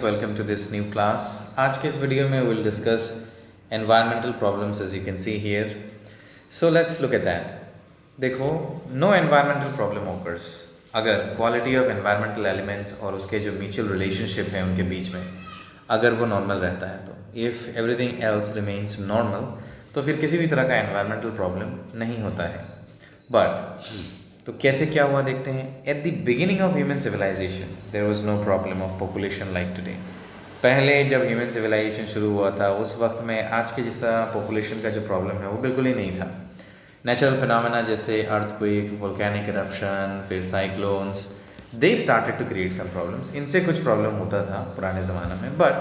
Welcome to this new class. आज के इस वीडियो में will discuss environmental problems as you can see here. So let's look at that. देखो, no environmental problem occurs अगर quality of environmental elements और उसके जो mutual relationship है उनके बीच में अगर वो नॉर्मल रहता है तो if everything else remains normal तो फिर किसी भी तरह का एनवायरमेंटल प्रॉब्लम नहीं होता है। बट तो कैसे क्या हुआ देखते हैं। At the beginning of human civilisation there was no problem of population like today. पहले जब ह्यूमन सिविलाइजेशन शुरू हुआ था उस वक्त में आज के जैसा पॉपुलेशन का जो प्रॉब्लम है वो बिल्कुल ही नहीं था। नेचुरल फिनोमेना जैसे अर्थक्वेक, वोल्केनिक इरप्शन, फिर cyclones, they started to create some problems. इनसे कुछ प्रॉब्लम होता था पुराने ज़माने में, but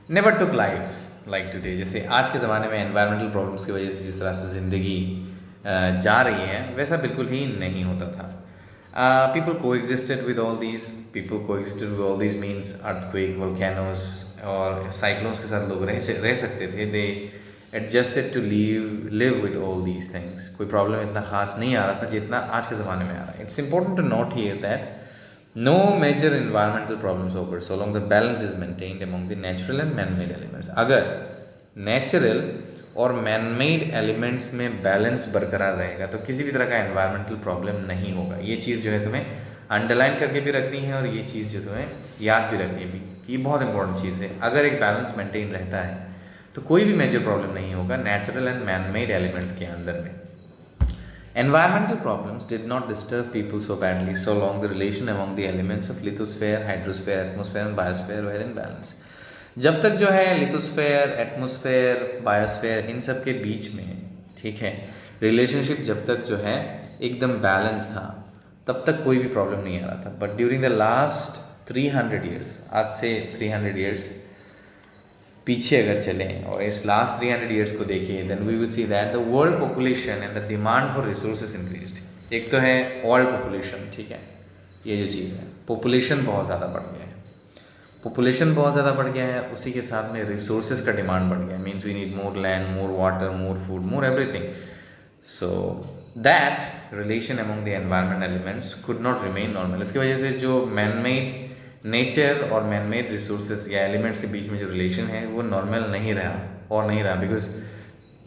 never took lives like today. जैसे आज के ज़माने में एनवायरमेंटल प्रॉब्लम्स की वजह से जिस तरह से ज़िंदगी जा रही है वैसा बिल्कुल ही नहीं होता था। पीपल को existed with all these means earthquake, volcanoes और साइक्लोन्स के साथ लोग रह सकते थे। They adjusted to live with all these things. कोई प्रॉब्लम इतना खास नहीं आ रहा था जितना आज के ज़माने में आ रहा है। It's important to note here that no major environmental problems occur so long the balance is maintained among the natural and man-made elements। अगर नेचुरल और मैन-मेड एलिमेंट्स में बैलेंस बरकरार रहेगा तो किसी भी तरह का एनवायरमेंटल प्रॉब्लम नहीं होगा। ये चीज़ जो है तुम्हें अंडरलाइन करके भी रखनी है और ये चीज़ जो तुम्हें याद भी रखनी है, ये बहुत इंपॉर्टेंट चीज़ है। अगर एक बैलेंस मेंटेन रहता है तो कोई भी मेजर प्रॉब्लम नहीं होगा नेचुरल एंड मैन-मेड एलिमेंट्स के अंदर में। Environmental problems did not disturb people so badly so long the relation among the elements of lithosphere, hydrosphere, atmosphere and biosphere were in balance। जब तक जो है लिथोस्फेयर, एटमॉस्फेयर, बायोस्फेयर इन सब के बीच में, ठीक है, रिलेशनशिप जब तक जो है एकदम बैलेंस था तब तक कोई भी प्रॉब्लम नहीं आ रहा था। But during the last 300 years, आज से 300 ईयर्स पीछे अगर चलें और इस लास्ट 300 ईयर्स को देखें then we will see that the world population and the demand for resources increased. एक तो है वर्ल्ड पॉपुलेशन, ठीक है, ये जो चीज़ है, पॉपुलेशन बहुत ज़्यादा बढ़ गया है। पॉपुलेशन बहुत ज़्यादा बढ़ गया है, उसी के साथ में रिसोर्सेज का डिमांड बढ़ गया है। Means we need more land, more water, more food, more everything. So that relation among the environment elements could not remain normal. इसकी वजह से जो मैन मेड नेचर और मैन मेड रिसोर्सेज या एलिमेंट्स के बीच में जो रिलेशन है वो नॉर्मल नहीं रहा बिकॉज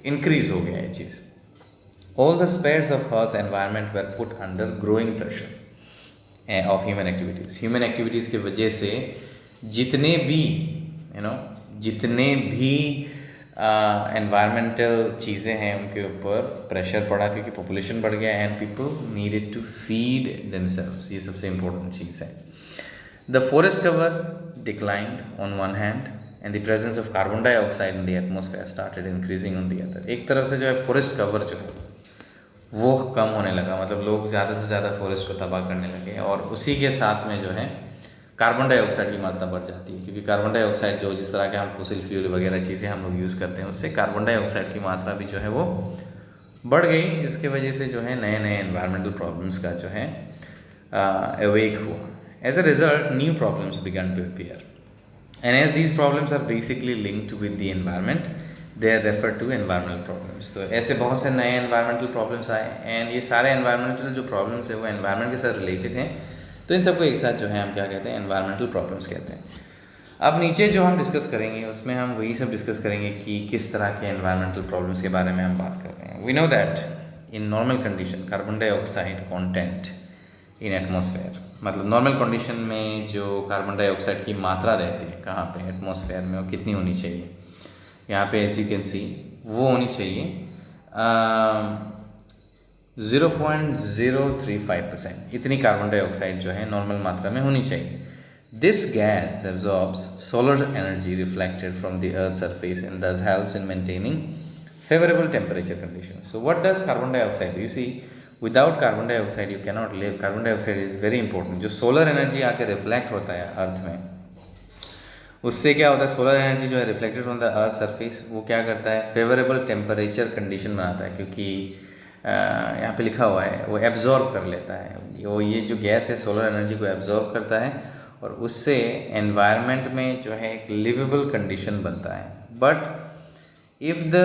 इंक्रीज हो गया ये चीज़। All the spheres of earth's environment were put under growing pressure of human activities. Human activities की वजह से जितने भी एनवायरमेंटल चीज़ें हैं उनके ऊपर प्रेशर पड़ा क्योंकि पॉपुलेशन बढ़ गया and people needed to feed themselves. ये सबसे इम्पोर्टेंट चीज़ है। The forest cover declined on one hand and the presence of carbon dioxide in the atmosphere started increasing on the other। एक तरफ से जो है फॉरेस्ट कवर जो है वो कम होने लगा, मतलब लोग ज़्यादा से ज़्यादा फॉरेस्ट को तबाह करने लगे और उसी के साथ में जो है कार्बन डाइऑक्साइड की मात्रा बढ़ जाती है क्योंकि कार्बन डाइऑक्साइड जो जिस तरह के हम फॉसिल फ्यूल वगैरह चीज़ें हम लोग यूज़ करते हैं उससे कार्बन डाइऑक्साइड की मात्रा भी जो है वो बढ़ गई, जिसकी वजह से जो है नए नए एनवायरमेंटल प्रॉब्लम्स का जो है अवेक हुआ। As a result, new problems began to appear, and as these problems are basically linked with the environment, they are referred to environmental problems। तो ऐसे बहुत से नए environmental problems आए and ये सारे environmental जो problems है वो environment के साथ related हैं, तो इन सबको एक साथ जो है हम क्या कहते हैं, environmental problems कहते हैं। अब नीचे जो हम डिस्कस करेंगे उसमें हम वही सब डिस्कस करेंगे कि किस तरह के environmental problems के बारे में हम बात कर रहे हैं। We know that in normal condition carbon dioxide content in atmosphere, मतलब नॉर्मल कंडीशन में जो कार्बन डाइऑक्साइड की मात्रा रहती है कहाँ पे, एटमॉस्फेयर में, वो कितनी होनी चाहिए, यहाँ पे एज यू कैन सी वो होनी चाहिए 0.035%। इतनी कार्बन डाइऑक्साइड जो है नॉर्मल मात्रा में होनी चाहिए। This gas absorbs solar energy reflected from the earth surface and thus helps in maintaining favourable temperature condition. So what does carbon dioxide, you see without carbon dioxide you cannot live. Carbon dioxide is very important. जो solar energy आके reflect होता है अर्थ में, उससे क्या होता है, solar energy जो है reflected from the earth surface वो क्या करता है, फेवरेबल टेम्परेचर कंडीशन बनाता है क्योंकि यहाँ पे लिखा हुआ है वो एब्जॉर्व कर लेता है। वो ये जो गैस है सोलर एनर्जी को एब्जॉर्व करता है और उससे एनवायरनमेंट में जो है एक लिवेबल कंडीशन बनता है। But if the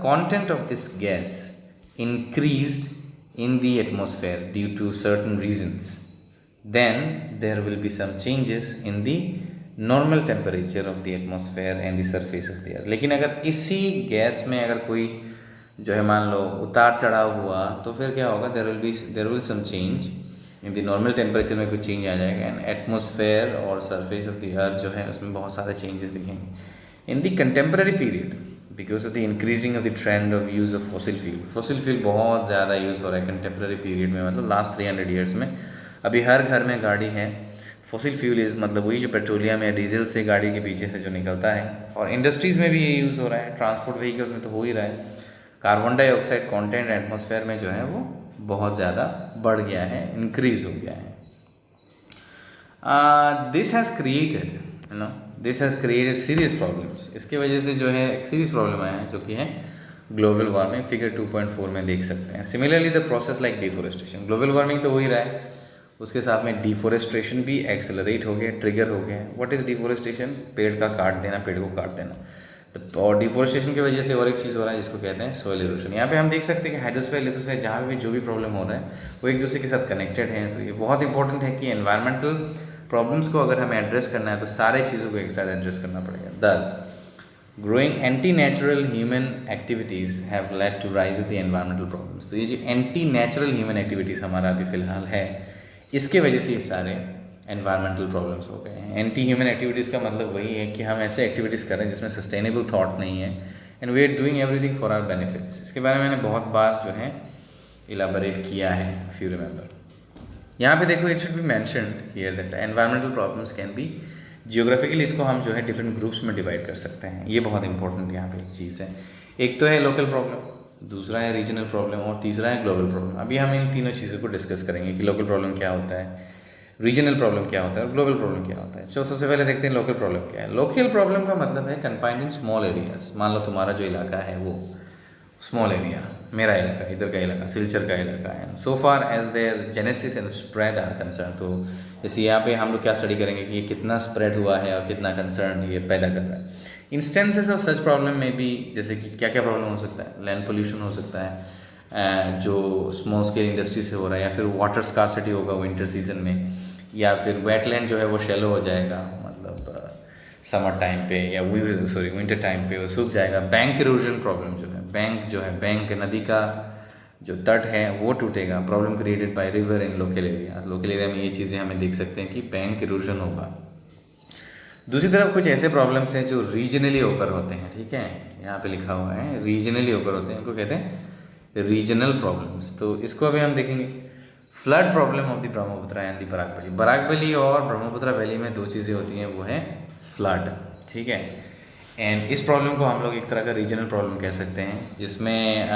content of this gas increased in the atmosphere due to certain reasons, then there will be some changes in the normal temperature of the atmosphere and the surface of the अर्थ। लेकिन अगर इसी gas में अगर कोई जो है मान लो उतार चढ़ाव हुआ तो फिर क्या होगा, there will some change in the normal temperature में कुछ चेंज आ जाएगा एंड एटमॉस्फेयर और सरफेस ऑफ द अर्थ जो है उसमें बहुत सारे चेंजेस दिखेंगे। In the contemporary period because of the increasing of the trend of use of fossil fuel बहुत ज़्यादा यूज़ हो रहा है कंटेम्प्रेरी पीरियड में, मतलब लास्ट 300 ईयर्स में। अभी हर घर में गाड़ी है। फॉसिल फ्यूल इज़ मतलब वही जो पेट्रोलियम या डीजल से गाड़ी के पीछे से जो निकलता है, और इंडस्ट्रीज़ में भी ये यूज़ हो रहा है, ट्रांसपोर्ट व्हीकल्स में तो हो ही रहा है। कार्बन डाइऑक्साइड कंटेंट एटमॉस्फेयर में जो है वो बहुत ज़्यादा बढ़ गया है, इंक्रीज हो गया है। This has created serious problems. इसके वजह से जो है एक सीरियस प्रॉब्लम आया है जो कि है ग्लोबल वार्मिंग। फिगर 2.4 में देख सकते हैं। Similarly the process like deforestation, global warming तो हो ही रहा है, उसके साथ में डिफोरेस्टेशन भी एक्सेलरेट हो गया, ट्रिगर हो गया। What is deforestation? पेड़ का काट देना, पेड़ को काट देना। तो और डिफोरेस्टेशन की वजह से और एक चीज़ हो रहा है जिसको कहते हैं सॉइल इरोशन। यहाँ पे हम देख सकते हैं कि हाइड्रोस्फीयर लिथोस्फीयर जहाँ भी जो भी प्रॉब्लम हो रहा है वो एक दूसरे के साथ कनेक्टेड है। तो ये बहुत इंपॉर्टेंट है कि एनवायरमेंटल प्रॉब्लम्स को अगर हमें एड्रेस करना है तो सारे चीज़ों को एक साथ एड्रेस करना पड़ेगा। This growing anti natural human activities have led to rise of the environmental problems. तो ये जो एंटी नेचुरल ह्यूमन एक्टिविटीज़ हमारा अभी फ़िलहाल है, इसके वजह से ये सारे एनवायरमेंटल प्रॉब्लम्स हो गए हैं। एंटी ह्यूमन एक्टिविटीज़ का मतलब वही है कि हम ऐसे एक्टिविटीज़ कर रहे हैं जिसमें सस्टेनेबल थॉट नहीं है and we are doing everything for our benefits. इसके बारे में मैंने बहुत बार जो है इलाबोरेट किया है, इफ यू रिमेंबर। यहाँ पे देखो, it should be mentioned here that environmental problems can be geographically, इसको हम जो है डिफरेंट ग्रुप्स में डिवाइड कर सकते हैं। ये बहुत इंपॉर्टेंट यहाँ पे एक चीज़ है। एक तो है लोकल प्रॉब्लम, दूसरा है रीजनल प्रॉब्लम और तीसरा है ग्लोबल प्रॉब्लम। अभी हम इन तीनों चीज़ों को डिस्कस करेंगे कि लोकल प्रॉब्लम क्या होता है, रीजनल प्रॉब्लम क्या होता है और ग्लोबल प्रॉब्लम क्या होता है। तो सबसे पहले देखते हैं लोकल प्रॉब्लम क्या है। लोकल प्रॉब्लम का मतलब है कन्फाइंड इन स्मॉल एरियाज। मान लो तुम्हारा जो इलाका है वो स्मॉल एरिया, मेरा इलाका, इधर का इलाका, सिलचर का इलाका है। So far as their genesis and spread are concern, तो जैसे यहाँ पे हम लोग क्या स्टडी करेंगे कि ये कितना स्प्रेड हुआ है और कितना कंसर्न ये पैदा कर रहा है। इंस्टेंसेस ऑफ सच प्रॉब्लम में भी जैसे कि क्या क्या प्रॉब्लम हो सकता है, लैंड पोल्यूशन हो सकता है जो स्मॉल स्केल इंडस्ट्री से हो रहा है, या फिर वाटर स्कार्सिटी होगा विंटर सीजन में, या फिर वेटलैंड जो है वो शैलो हो जाएगा, मतलब समर टाइम पे या विंटर टाइम पे वो सूख जाएगा। बैंक इरोजन प्रॉब्लम जो है बैंक नदी का जो तट है वो टूटेगा। Problem created by river in local area. Local area में ये चीज़ें हमें देख सकते हैं कि बैंक इरोजन होगा। दूसरी तरफ कुछ ऐसे प्रॉब्लम्स हैं जो रीजनली ओकर होते हैं, ठीक है, यहाँ पे लिखा हुआ है रीजनली ओकर होते हैं, इनको कहते हैं रीजनल प्रॉब्लम्स। तो इसको अभी हम देखेंगे। Flood problem of the Brahmaputra and the Barak valley. Barak valley और ब्रह्मपुत्र वैली में दो चीज़ें होती हैं, वो है फ्लड, ठीक है। एंड इस प्रॉब्लम को हम लोग एक तरह का रीजनल प्रॉब्लम कह सकते हैं, जिसमें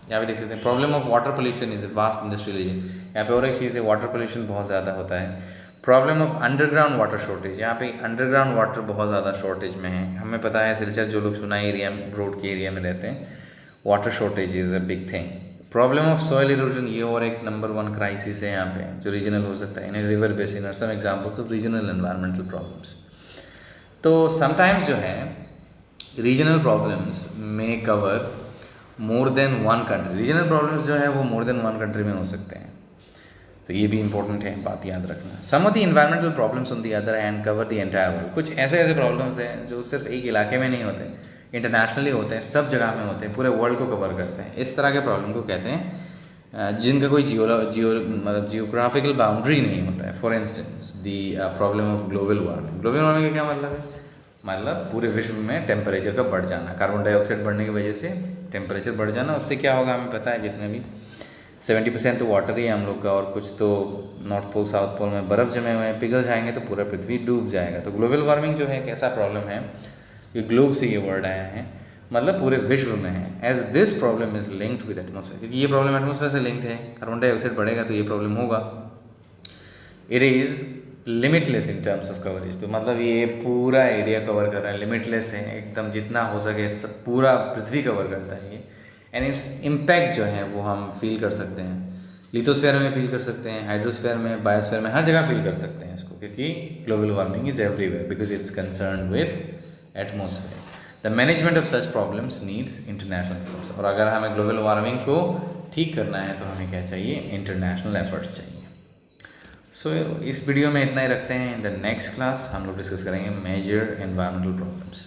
यहाँ पे देख सकते हैं problem of water pollution is a vast industrial region. यहाँ पे और एक चीज़ है, वाटर पोल्यूशन बहुत ज़्यादा होता है। Problem of underground water shortage, यहाँ पे अंडरग्राउंड वाटर बहुत ज़्यादा शॉर्टेज में है। हमें पता है सिलचर जो लोग सुना एरिया में, रोड के एरिया में रहते हैं, water shortage is a big thing. Problem of soil erosion, ये और एक नंबर 1 क्राइसिस है यहाँ पे जो रीजनल हो सकता है। In river basin are some examples of regional environmental problems. तो समटाइम्स जो है रीजनल प्रॉब्लम्स में cover more than 1 country. Regional problems जो है वो मोर देन 1 कंट्री में हो सकते हैं, तो ये भी इंपॉर्टेंट है, बात याद रखना। Some of the environmental problems on the other hand cover the entire world. कुछ ऐसे प्रॉब्लम्स हैं जो सिर्फ एक इलाके में नहीं होते, इंटरनेशनली होते हैं, सब जगह में होते हैं, पूरे वर्ल्ड को कवर करते हैं। इस तरह के प्रॉब्लम को कहते हैं जिनका कोई मतलब जियोग्राफिकल बाउंड्री नहीं होता है। For instance the problem of global warming. Global warming का क्या मतलब है? मतलब पूरे विश्व में टेम्परेचर का बढ़ जाना, कार्बन डाइऑक्साइड बढ़ने की वजह से टेम्परेचर बढ़ जाना। उससे क्या होगा हमें पता है, जितने भी 70% तो वाटर ही है हम लोग का, और कुछ तो नॉर्थ पोल साउथ पोल में बर्फ़ जमे हुए हैं, पिघल जाएंगे तो पूरा पृथ्वी डूब जाएगा। तो ग्लोबल वार्मिंग जो है एक ऐसा प्रॉब्लम है, ये ग्लोब से ये वर्ड आया है, मतलब पूरे विश्व में है। As this problem is linked with atmosphere, क्योंकि ये प्रॉब्लम एटमॉस्फेयर से लिंक्ड है। कार्बन डाइऑक्साइड बढ़ेगा तो ये प्रॉब्लम होगा। It is limitless in terms of coverage, तो मतलब ये पूरा एरिया कवर कर रहा है, लिमिटलेस है एकदम, जितना हो सके सब पूरा पृथ्वी कवर करता है ये। एंड इट्स इम्पैक्ट जो है वो हम फील कर सकते हैं, लिथोस्फीयर में फील कर सकते हैं, हाइड्रोस्फीयर में, बायोस्फीयर में, हर जगह फील कर सकते हैं इसको, क्योंकि global warming is everywhere because it's concern with atmosphere. The management of such problems needs international efforts. और अगर हमें ग्लोबल वार्मिंग को ठीक करना है तो हमें क्या चाहिए? इंटरनेशनल एफर्ट्स चाहिए। सो इस वीडियो में इतना ही रखते हैं। इन द नेक्स्ट क्लास हम लोग डिस्कस करेंगे मेजर एनवायरमेंटल प्रॉब्लम्स।